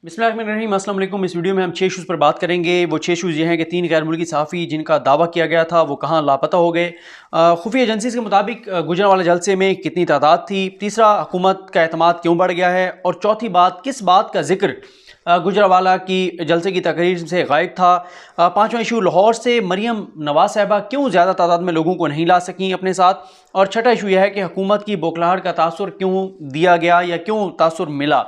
बिस्मिल्लाहिर्रहमानिर्रहीम, अस्सलाम वालेकुम। इस वीडियो में हम 6 इशूज़ पर बात करेंगे। वो 6 इशूज़ ये हैं कि 3 गैर मुल्की सहाफ़ी जिनका दावा किया गया था वो कहाँ लापता हो गए। खुफिया एजेंसीज़ के मुताबिक गुजरांवाला जलसे में कितनी तादाद थी। तीसरा, हुकूमत का एतमाद क्यों बढ़ गया है। और चौथी बात, किस बात का जिक्र गुजरांवाला की जलसे की तकरीर से गायब था। पाँचवा इशू, लाहौर से मरियम नवाज साहिबा क्यों ज़्यादा तादाद में लोगों को नहीं ला सकें अपने साथ। और छठा इशू यह है कि हुकूमत की बौखलाहट का तासुर क्यों दिया गया या क्यों तासुर मिला।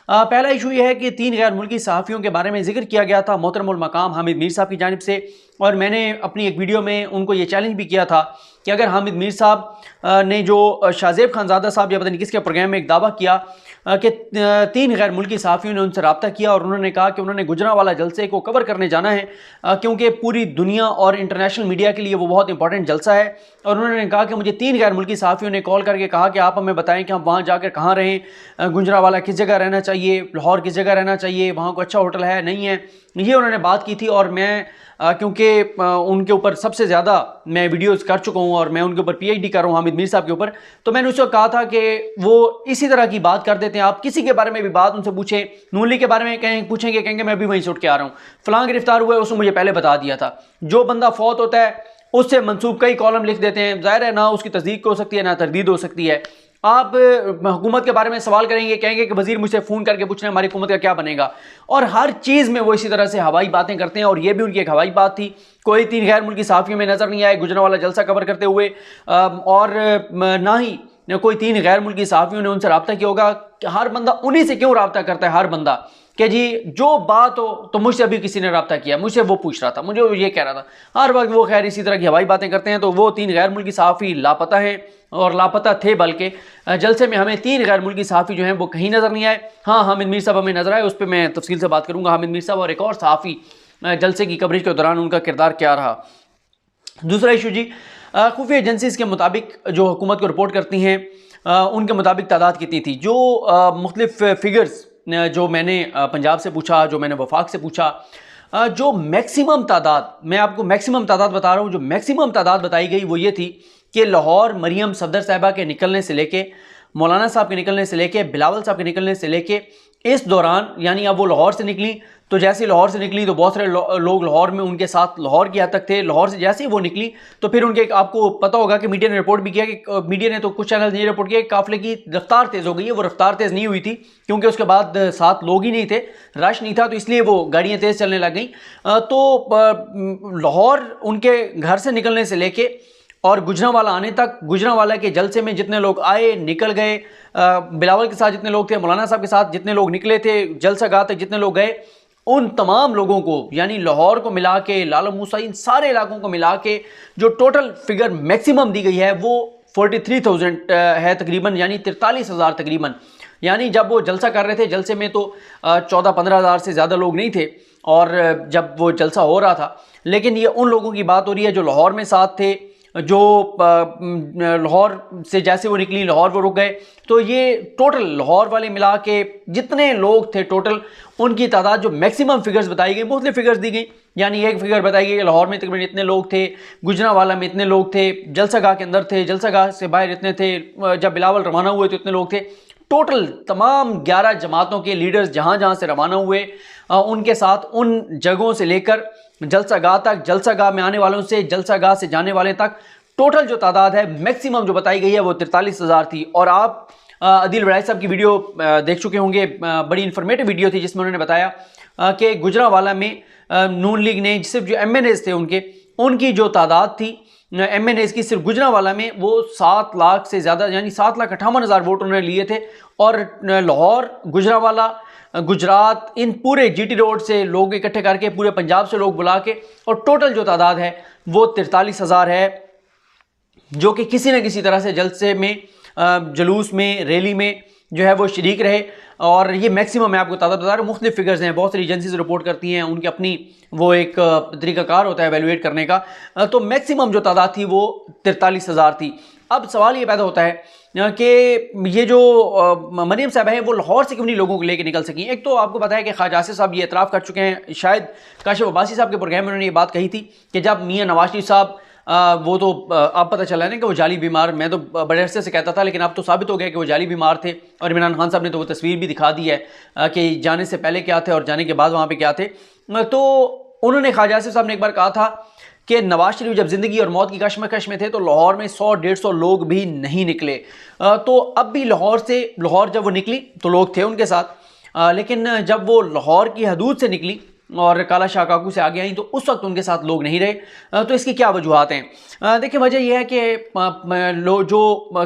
पहला इशू यह है कि 3 गैर मुल्की सहाफ़ियों के बारे में जिक्र किया गया था मोहतरमुल मकाम हामिद मीर साहब की जानिब से। और मैंने अपनी एक वीडियो में उनको ये चैलेंज भी किया था कि अगर हामिद मीर साहब ने जो शाहजेब खानज़ादा साहब या पता नहीं किसके प्रोग्राम में एक दावा किया कि 3 गैर मुल्की सहाफ़ियों ने उनसे रब्ता किया और उन्होंने कहा कि उन्होंने गुजरांवाला जलसे को कवर करने जाना है क्योंकि पूरी दुनिया और इंटरनेशनल मीडिया के लिए वो बहुत इंपॉर्टेंट जलसा है। और उन्होंने कहा कि मुझे 3 गैर मुल्की सहाफ़ियों ने कॉल करके कहा कि आप हमें बताएं कि हम वहाँ जाकर कहाँ रहें, गुजरांवाला किस जगह रहना चाहिए, लाहौर किस जगह रहना चाहिए, वहाँ को अच्छा होटल है नहीं है, ये उन्होंने बात की थी। और मैं क्योंकि उनके ऊपर सबसे ज़्यादा मैं वीडियोस कर चुका हूँ और मैं उनके ऊपर पीएचडी कर रहा हूँ हामिद मीर साहब के ऊपर, तो मैंने उसको कहा था कि वो इसी तरह की बात कर देते हैं। आप किसी के बारे में भी बात उनसे पूछें, नून लीग के बारे में कहें पूछेंगे, कहेंगे मैं भी वहीं से उठ के आ रहा हूँ, फलां गिरफ्तार हुआ है, उसने मुझे पहले बता दिया था। जो बंदा फौत होता है उससे मंसूब कई कॉलम लिख देते हैं, ज़ाहिर है ना उसकी तस्दीक हो सकती है ना तरदीद हो सकती है। आप हुकूमत के बारे में सवाल करेंगे, कहेंगे कि वजीर मुझसे फ़ोन करके पूछ रहे हैं हमारी हुकूमत का क्या बनेगा। और हर चीज़ में वो इसी तरह से हवाई बातें करते हैं और ये भी उनकी एक हवाई बात थी। कोई 3 गैर मुल्की सहाफ़ियों में नज़र नहीं आए गुजरांवाला जलसा कवर करते हुए, और ना ही कोई 3 गैर मुल्की सहाफ़ियों ने उनसे रब्ता किया होगा। हर बंदा उन्हीं से क्यों रब्ता करता है, हर बंदा कि जी जो बात हो तो मुझसे अभी किसी ने रब्ता किया, मुझसे वो पूछ रहा था, मुझे वो ये कह रहा था, हर वक्त वो खैर इसी तरह की हवाई बातें करते हैं। तो वो 3 गैर मुल्की सहाफ़ी लापता हैं और लापता थे, बल्कि जलसे में हमें 3 गैर मुल्की सहाफ़ी जो हैं वो कहीं नज़र नहीं आए। हाँ, हामिद मीर साहब हमें नज़र आए, उस पर मैं तफसील से बात करूँगा, हामिद मीर साहब और एक और सहाफ़ी जलसे की कवरेज के दौरान उनका किरदार क्या रहा। दूसरा इशू जी, खुफिया एजेंसीज़ के मुताबिक जो हुकूमत को रिपोर्ट करती हैं उनके मुताबिक तादाद कितनी थी। जो मुख्तलिफ फिगर्स जो मैंने पंजाब से पूछा, जो मैंने वफाक से पूछा, जो मैक्सिमम तादाद, मैं आपको मैक्सिमम तादाद बता रहा हूँ, जो मैक्सिमम तादाद बताई गई वो ये थी कि लाहौर मरियम सफदर साहिबा के निकलने से लेके, मौलाना साहब के निकलने से लेके, बिलावल साहब के निकलने से लेके इस दौरान, यानी अब वो लाहौर से निकली तो जैसे लाहौर से निकली तो बहुत सारे लोग लाहौर में उनके साथ लाहौर की हद तक थे। लाहौर से जैसे ही वो निकली तो फिर उनके, आपको पता होगा कि मीडिया ने रिपोर्ट भी किया कि मीडिया ने तो कुछ चैनल ने रिपोर्ट किया कि काफिले की रफ्तार तेज़ हो गई है। वो रफ्तार तेज़ नहीं हुई थी क्योंकि उसके बाद साथ लोग ही नहीं थे, रश नहीं था, तो इसलिए वो गाड़ियाँ तेज़ चलने लग गई। तो लाहौर उनके घर से निकलने से लेके और गुजरांवाला आने तक, गुजरांवाला के जलसे में जितने लोग आए निकल गए, बिलावल के साथ जितने लोग थे, मौलाना साहब के साथ जितने लोग निकले थे, जलसा गाह तक जितने लोग गए, उन तमाम लोगों को, यानी लाहौर को मिला के, लाला मूसा, इन सारे इलाकों को मिला के जो टोटल फिगर मैक्सिमम दी गई है वो 43,000 है तकरीबन, यानी 43,000 तकरीबन। यानी जब वो जलसा कर रहे थे, जलसे में तो 14-15 हज़ार से ज़्यादा लोग नहीं थे और जब वो जलसा हो रहा था, लेकिन ये उन लोगों की बात हो रही है जो लाहौर में साथ थे, जो लाहौर से जैसे वो निकली लाहौर वो रुक गए। तो ये टोटल लाहौर वाले मिला के जितने लोग थे टोटल, उनकी तादाद जो मैक्सिमम फिगर्स बताई गई, मुख्तलिफ फिगर्स दी गई। यानी एक फिगर बताई गई कि लाहौर में तकरीबन इतने लोग थे, गुजरांवाला में इतने लोग थे, जलसा गाह के अंदर थे, जलसा गाह से बाहर इतने थे, जब बिलावल रवाना हुए तो इतने लोग थे। टोटल तमाम 11 जमातों के लीडर्स जहाँ जहाँ से रवाना हुए उनके साथ उन जगहों से लेकर जलसा गाह तक, जलसा गाह में आने वालों से जलसा गाह से जाने वाले तक, टोटल जो तादाद है मैक्सिमम जो बताई गई है वो 43,000 थी। और आप अदील वड़ाई साहब की वीडियो देख चुके होंगे, बड़ी इंफॉर्मेटिव वीडियो थी जिसमें उन्होंने बताया कि गुजरांवाला में नून लीग ने सिर्फ जो MNAs थे उनकी जो तादाद थी MNAs की, सिर्फ गुजरांवाला में वो 7 लाख से ज़्यादा, यानी 7,58,000 वोट उन्होंने लिए थे। और लाहौर, गुजरांवाला, गुजरात, इन पूरे GT रोड से लोग इकट्ठे करके, पूरे पंजाब से लोग बुला के, और टोटल जो तादाद है वो 43,000 है, जो कि किसी न किसी तरह से जलसे में, जुलूस में, रैली में जो है वो शरीक रहे। और ये मैक्सिमम मैं आपको तादाद बता रहा हूँ, मुख्तलिफ फिगर्स हैं, बहुत सारी एजेंसीज रिपोर्ट करती हैं, उनकी अपनी वो एक तरीक़ाकार होता है एवेलुएट करने का। तो मैक्सिमम जो तादाद थी वो 43,000 थी। अब सवाल ये पैदा होता है कि ये जो मरियम साहब हैं वो लाहौर से क्यों नहीं लोगों को लेकर निकल सकी। एक तो आपको पता है कि ख्वाजा आसिफ साहब ये इतराफ़ कर चुके हैं, शायद काशिफ अब्बासी साहब के प्रोग्राम में उन्होंने ये बात कही थी कि जब मियाँ नवाज शरीफ साहब वो तो अब पता चला है ना कि वो जाली बीमार, मैं तो बड़े अरसे से कहता था लेकिन अब तो साबित हो गया कि वो जाली बीमार थे। और इमरान खान साहब ने तो वो तस्वीर भी दिखा दी है कि जाने से पहले क्या थे और जाने के बाद वहाँ पे क्या थे। तो उन्होंने ख्वाजा आसिफ साहब ने एक बार कहा था कि नवाज शरीफ जब ज़िंदगी और मौत की कश्मकश में थे तो लाहौर में 100-150 लोग भी नहीं निकले। तो अब भी लाहौर जब वो निकली तो लोग थे उनके साथ, लेकिन जब वो लाहौर की हदूद से निकली और काला शाह काकू से आगे आई तो उस वक्त उनके साथ लोग नहीं रहे। तो इसकी क्या वजूहत हैं? देखिए, वजह यह है कि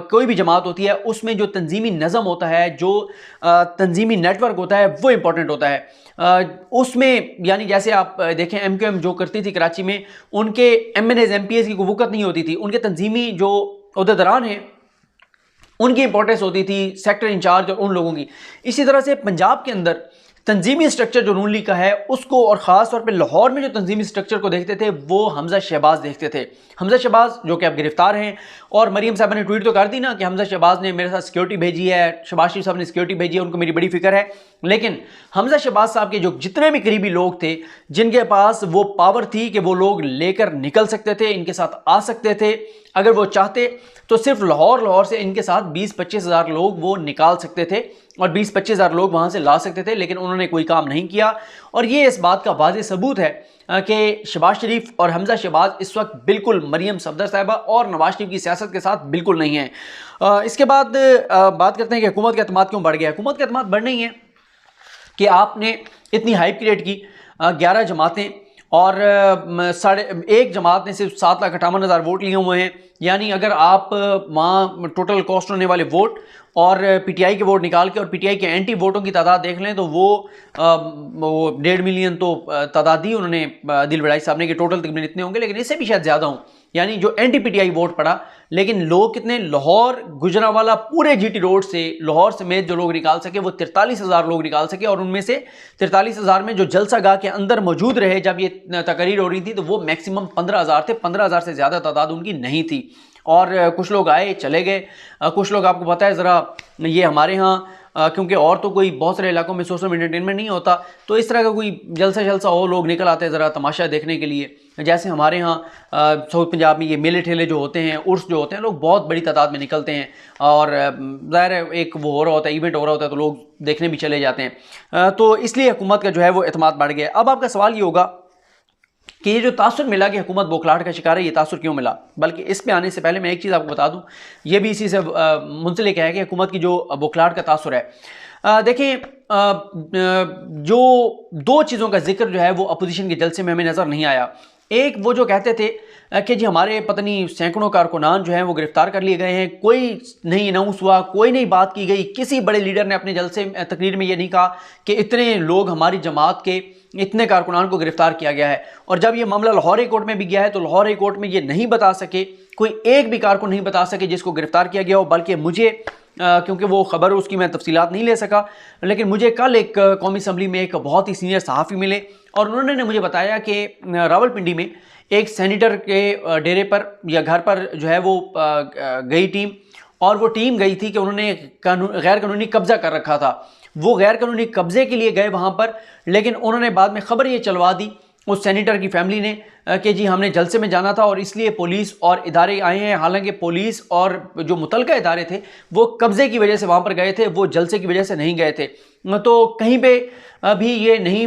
कोई भी जमात होती है उसमें जो तंजीमी नज़म होता है, जो तंजीमी नेटवर्क होता है, वो इम्पोर्टेंट होता है। उसमें यानी जैसे आप देखें MQM जो करती थी कराची में, उनके MNAs MPAs की कोई वक़्त नहीं होती थी, उनके तंजीमी जो ओहदेदारान हैं उनकी इंपॉर्टेंस होती थी, सेक्टर इंचार्ज और उन लोगों की। इसी तरह से पंजाब के अंदर तंजीमी स्ट्रक्चर जो नून लीग का है उसको, और ख़ास तौर पे लाहौर में जो तंजीमी स्ट्रक्चर को देखते थे वो हमजा शहबाज देखते थे। हमजा शहबाज जो कि अब गिरफ्तार हैं, और मरीम साहब ने ट्वीट तो कर दी ना कि हमजा शहबाज ने मेरे साथ सिक्योरिटी भेजी है, शहबाज शरीफ साहब ने सिक्योरिटी भेजी है, उनको मेरी बड़ी फिक्र है। लेकिन हमजा शहबाज साहब के जो जितने भी करीबी लोग थे जिनके पास वो पावर थी कि वो लोग लेकर निकल सकते थे, इनके साथ आ सकते थे, अगर वो चाहते तो सिर्फ लाहौर से इनके साथ 20-25 हज़ार लोग वो निकाल सकते थे और 20-25 हज़ार लोग वहाँ से ला सकते थे, लेकिन उन्होंने कोई काम नहीं किया। और ये इस बात का वाज़ेह सबूत है कि शहबाज शरीफ और हमजा शहबाज इस वक्त बिल्कुल मरीम सफदर साहिबा और नवाज शरीफ की सियासत के साथ बिल्कुल नहीं है। इसके बाद बात करते हैं कि हुकूमत का एतमाद क्यों बढ़ गया। हुकूमत का एतमाद बढ़ नहीं है कि आपने इतनी हाइप क्रिएट की, 11 जमातें और 1.5 जमात ने सिर्फ 7,58,000 वोट लिए हुए हैं। यानी अगर आप वहाँ टोटल कॉस्ट होने वाले वोट और PTI के वोट निकाल के और PTI के एंटी वोटों की तादाद देख लें तो वो 1.5 मिलियन तो तादाद दी उन्होंने दिल बड़ाई साहब ने कि टोटल तकरीबन इतने होंगे, लेकिन इससे भी शायद ज़्यादा हों। यानी जो एंटी PTI वोट पड़ा, लेकिन लोग कितने, लाहौर गुजरांवाला पूरे GT रोड से लाहौर समेत जो लोग निकाल सके वो 43,000 लोग निकाल सके, और उनमें से 43,000 में जो जलसा गाह के अंदर मौजूद रहे जब ये तकरीर हो रही थी तो वो मैक्सिमम 15,000 थे, 15,000 से ज़्यादा तादाद उनकी नहीं थी। और कुछ लोग आए चले गए, कुछ लोग आपको पता है ज़रा ये हमारे यहाँ क्योंकि और तो कोई बहुत सारे इलाकों में सोशल एंटरटेनमेंट नहीं होता, तो इस तरह का कोई जलसा हो, लोग निकल आते हैं ज़रा तमाशा देखने के लिए। जैसे हमारे यहाँ साउथ पंजाब में ये मेले ठेले जो होते हैं, उर्स जो होते हैं, लोग बहुत बड़ी तादाद में निकलते हैं और ज़ाहिर है एक वो हो रहा होता है, इवेंट हो रहा होता है, तो लोग देखने भी चले जाते हैं। तो इसलिए हुकूमत का जो है वो एतमाद बढ़ गया। अब आपका सवाल ये होगा कि ये जो तासुर मिला कि हुकूमत बौखलाहट का शिकार है, ये तासुर क्यों मिला? बल्कि इस पे आने से पहले मैं एक चीज़ आपको बता दूं, ये भी इसी से मुंसलिक है कि हुकूमत की जो बौखलाहट का तासुर है। देखें, जो 2 चीज़ों का जिक्र जो है वो अपोजिशन के जलसे में हमें नज़र नहीं आया। एक वो जो कहते थे कि जी हमारे पता नहीं सैकड़ों कारकुनान जो हैं वो गिरफ्तार कर लिए गए हैं, कोई नहीं अनाउंस हुआ, कोई नहीं बात की गई, किसी बड़े लीडर ने अपने जलसे तकरीर में ये नहीं कहा कि इतने लोग हमारी जमात के, इतने कारकुनान को गिरफ्तार किया गया है। और जब ये मामला लाहौर हाई कोर्ट में भी गया है तो लाहौर हाई कोर्ट में ये नहीं बता सके, कोई एक भी कारकुन नहीं बता सके जिसको गिरफ्तार किया गया हो। बल्कि मुझे क्योंकि वो खबर उसकी मैं तफसीलात नहीं ले सका, लेकिन मुझे कल एक कौमी असम्बली में एक बहुत ही सीनियर सहाफ़ी मिले और उन्होंने मुझे बताया कि रावलपिंडी में एक सेनेटर के डेरे पर या घर पर जो है वो गई टीम, और वो टीम गई थी कि उन्होंने गैर कानूनी कब्ज़ा कर रखा था। वो गैर कानूनी कब्ज़े के लिए गए वहाँ पर, लेकिन उन्होंने बाद में खबर ये चलवा दी उस सेनेटर की फैमिली ने कि जी हमने जलसे में जाना था और इसलिए पुलिस और इदारे आए हैं। हालांकि पुलिस और जो मुतलका इदारे थे वो कब्ज़े की वजह से वहाँ पर गए थे, वो जलसे की वजह से नहीं गए थे। तो कहीं पे भी ये नहीं,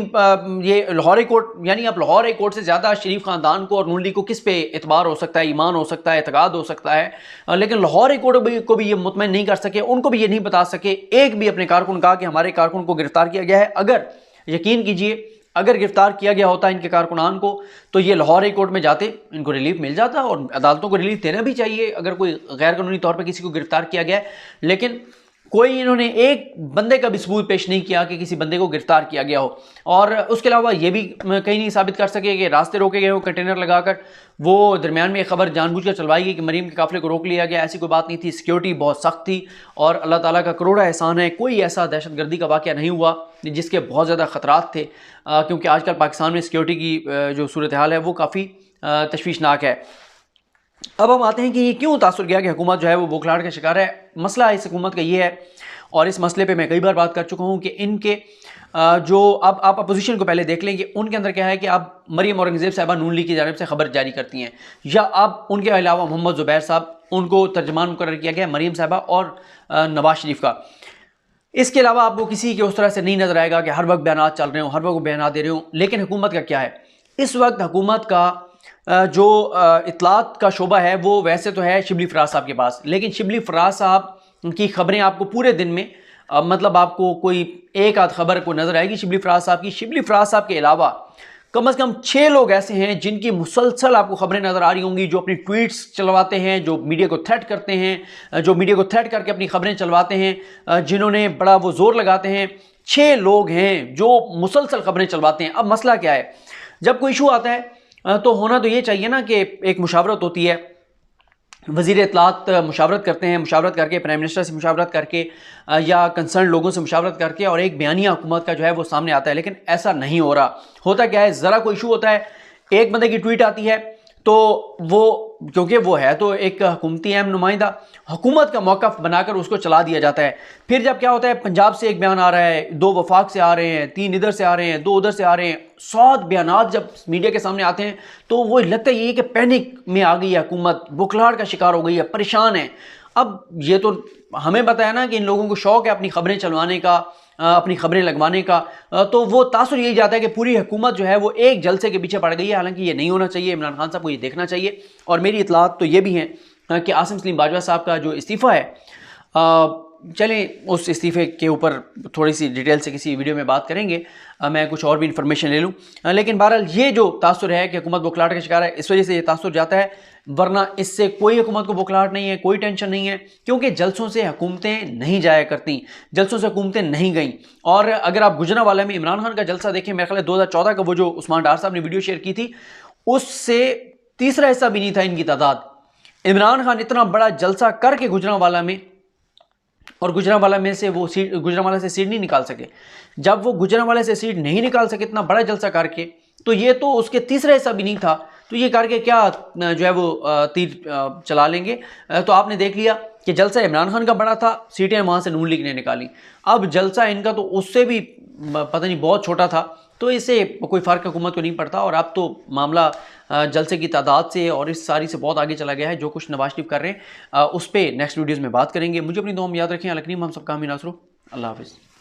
ये लाहौर हाई कोर्ट, यानी आप लाहौर हाई कोर्ट से ज़्यादा शरीफ ख़ानदान को और नून लीग को किस पे एतबार हो सकता है, ईमान हो सकता है, एतकाद हो सकता है। लेकिन लाहौर हाई कोर्ट को भी ये मुतमईन नहीं कर सके, उनको भी ये नहीं बता सके, एक भी अपने कारकुन कहा कि हमारे कारकुन को गिरफ्तार किया गया है। अगर यकीन कीजिए, अगर गिरफ्तार किया गया होता इनके कारकुनान को तो ये लाहौर हाई कोर्ट में जाते, इनको रिलीफ मिल जाता, और अदालतों को रिलीफ देना भी चाहिए अगर कोई गैर कानूनी तौर पर किसी को गिरफ्तार किया गया है। लेकिन कोई इन्होंने एक बंदे का भी सबूत पेश नहीं किया कि किसी बंदे को गिरफ्तार किया गया हो। और उसके अलावा ये भी कहीं नहीं साबित कर सके कि रास्ते रोके गए हो कंटेनर लगाकर, वो दरमियान में एक खबर जानबूझकर चलवाई गई कि मरीम के काफिले को रोक लिया गया, ऐसी कोई बात नहीं थी। सिक्योरिटी बहुत सख्त थी और अल्लाह ताला का करोड़ा एहसान है, कोई ऐसा दहशतगर्दी का वाक़या नहीं हुआ जिसके बहुत ज़्यादा ख़तरात थे, क्योंकि आजकल पाकिस्तान में सिक्योरिटी की जो सूरत हाल है वो काफ़ी तशवीशनाक है। अब हम आते हैं कि ये क्यों तासुर गया कि हुकूमत जो है वो बौखलाहट का शिकार है। मसला इस हुकूमत का ये है, और इस मसले पे मैं कई बार बात कर चुका हूँ कि इनके जो अब आप अपोजिशन को पहले देख लें कि उनके अंदर क्या है कि अब मरियम औरंगज़ेब साहबा नून लीग की जानिब से खबर जारी करती हैं, या अब उनके अलावा मोहम्मद ज़ुबैर साहब, उनको तर्जमान मुकर्रर किया गया मरियम साहबा और नवाज शरीफ का। इसके अलावा आपको किसी के उस तरह से नहीं नजर आएगा कि हर वक्त बयान चल रहे हो, हर वक्त बयान दे रहे हो। लेकिन हुकूमत का क्या है इस वक्त? हुकूमत का जो इतलात का शोबा है वो वैसे तो है शिबली फराज साहब के पास, लेकिन शिबली फराज साहब की खबरें आपको पूरे दिन में मतलब आपको कोई एक आध खबर को नजर आएगी शिबली फराज साहब की। शिबली फराज साहब के अलावा कम से कम 6 लोग ऐसे हैं जिनकी मुसलसल आपको खबरें नजर आ रही होंगी, जो अपनी ट्वीट्स चलवाते हैं, जो मीडिया को थ्रेट करते हैं, जो मीडिया को थ्रेट करके अपनी खबरें चलवाते हैं, जिन्होंने बड़ा वो जोर लगाते हैं। 6 लोग हैं जो मुसलसल खबरें चलवाते हैं। अब मसला क्या है, जब कोई इशू आता है तो होना तो ये चाहिए ना कि एक मुशावरत होती है, वज़ीर इत्तलात मुशावरत करते हैं, मुशावरत करके प्राइम मिनिस्टर से मुशावरत करके या कंसर्न लोगों से मुशावरत करके और एक बयानिया हुकूमत का जो है वो सामने आता है। लेकिन ऐसा नहीं हो रहा। होता क्या है, ज़रा कोई इशू होता है, एक बंदे की ट्वीट आती है तो वो क्योंकि वो है तो एक हुकूमती अहम नुमाइंदा, हुकूमत का मौक़िफ़ बनाकर उसको चला दिया जाता है। फिर जब क्या होता है, पंजाब से एक बयान आ रहा है, 2 वफाक से आ रहे हैं, 3 इधर से आ रहे हैं, 2 उधर से आ रहे हैं, 100 बयानात जब मीडिया के सामने आते हैं तो वो लगता है ये कि पैनिक में आ गई है हुकूमत, बुखलाहट का शिकार हो गई है, परेशान है। अब ये तो हमें पता है ना कि इन लोगों को शौक़ है अपनी खबरें चलवाने का, अपनी खबरें लगवाने का, तो वो तासुर यही जाता है कि पूरी हुकूमत जो है वो एक जलसे के पीछे पड़ गई है। हालांकि ये नहीं होना चाहिए, इमरान खान साहब को ये देखना चाहिए। और मेरी इतलात तो ये भी हैं कि आसिम सलीम बाजवा साहब का जो इस्तीफ़ा है, चलें उस इस्तीफ़े के ऊपर थोड़ी सी डिटेल से किसी वीडियो में बात करेंगे, मैं कुछ और भी इन्फॉर्मेशन ले लूँ। लेकिन बहरहाल ये जो तासुर है कि हुकूमत बुखलाहट का शिकार है, इस वजह से ये तासुर जाता है, वरना इससे कोई हुकूमत को बुखलाहट नहीं है, कोई टेंशन नहीं है, क्योंकि जलसों से हुकूमतें नहीं जाया करती, जलसों से हुकूमतें नहीं गईं। और अगर आप गुजरांवाला में इमरान खान का जलसा देखें, मेरे ख्याल है 2014 का वो जो उस्मान डार साहब ने वीडियो शेयर की थी, उससे तीसरा हिस्सा भी नहीं था इनकी तादाद। इमरान खान इतना बड़ा जलसा करके गुजरांवाला में, और गुजरांवाला में से वो सीट, गुजरांवाला से सीट नहीं निकाल सके। जब वो गुजरांवाला से सीट नहीं निकाल सके इतना बड़ा जलसा करके, तो ये तो उसके तीसरा हिस्सा भी नहीं था, तो ये करके क्या जो है वो तीर चला लेंगे। तो आपने देख लिया कि जलसा इमरान खान का बड़ा था, सीटें वहाँ से नून लीग ने निकाली। अब जलसा इनका तो उससे भी पता नहीं बहुत छोटा था, तो इससे कोई फ़र्क हुकूमत को नहीं पड़ता। और अब तो मामला जलसे की तादाद से और इस सारी से बहुत आगे चला गया है। जो कुछ नवाज शरीफ कर रहे हैं उस पर नेक्स्ट वीडियोज़ में बात करेंगे। मुझे अपनी दुआ में याद रखें। अलकरीम हम सब का हामी नासरो। अल्लाह हाफ़िज़।